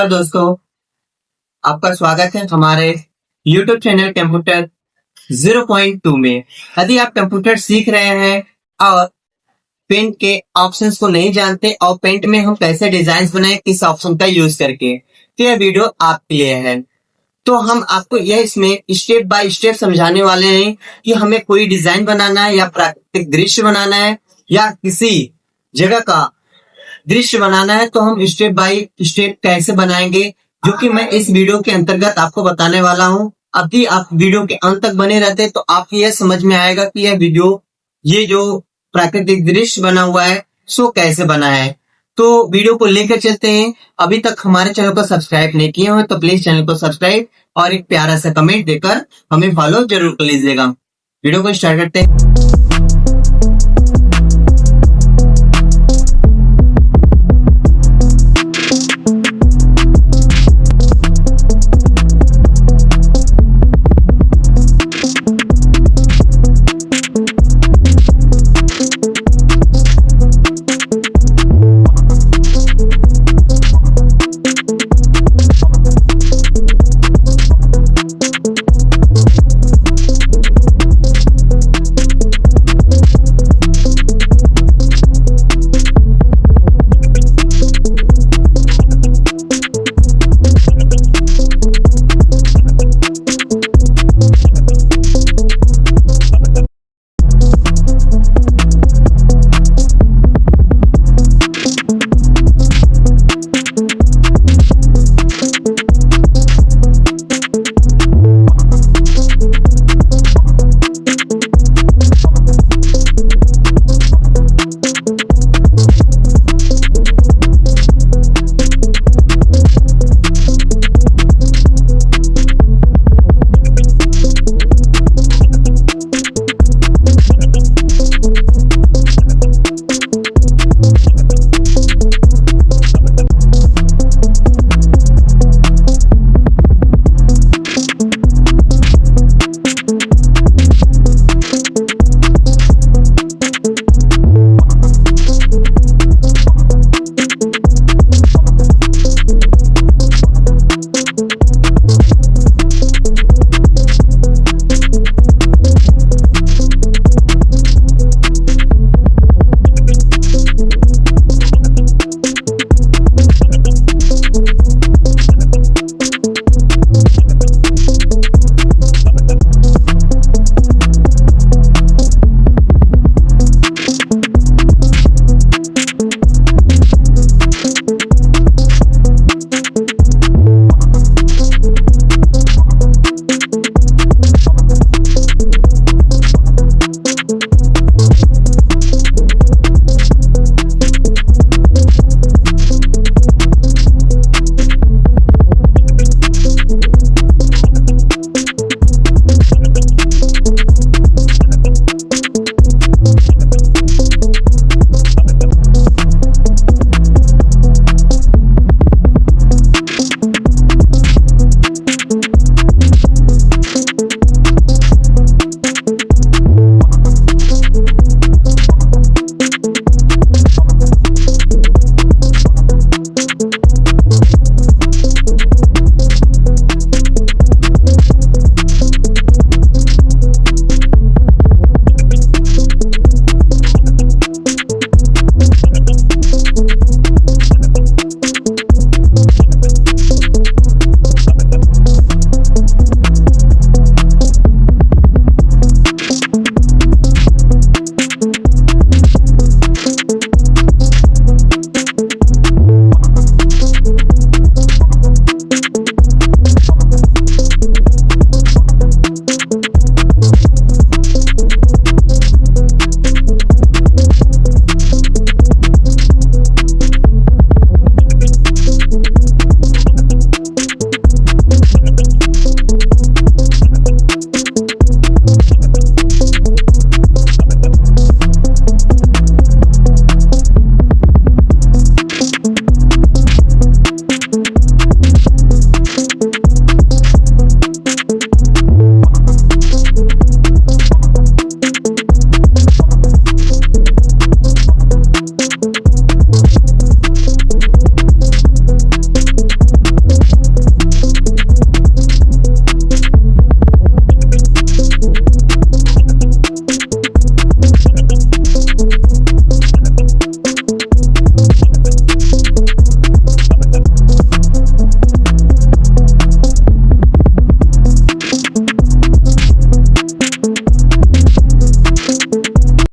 दोस्तों, आपका स्वागत है हमारे YouTube चैनल कंप्यूटर 0.2 में। यदि आप कंप्यूटर सीख रहे हैं और पेंट के ऑप्शंस को नहीं जानते और पेंट में हम कैसे डिजाइन बनाए किस ऑप्शन का यूज करके, तो यह वीडियो आपके लिए है। तो हम आपको यह इसमें स्टेप बाय स्टेप समझाने वाले हैं कि हमें कोई डिजाइन बनाना है या प्राकृतिक दृश्य बनाना है या किसी जगह का दृश्य बनाना है, तो हम स्टेप बाय स्टेप कैसे बनाएंगे, जो कि मैं इस वीडियो के अंतर्गत आपको बताने वाला हूं। यदि आप वीडियो के अंत तक बने रहते तो आपको यह समझ में आएगा कि ये जो प्राकृतिक दृश्य बना हुआ है सो कैसे बना है। तो वीडियो को लेकर चलते हैं। अभी तक हमारे चैनल को सब्सक्राइब नहीं किए हो तो प्लीज चैनल को सब्सक्राइब और एक प्यारा सा कमेंट देकर हमें फॉलो जरूर कर लीजिएगा। वीडियो को स्टार्ट करते हैं।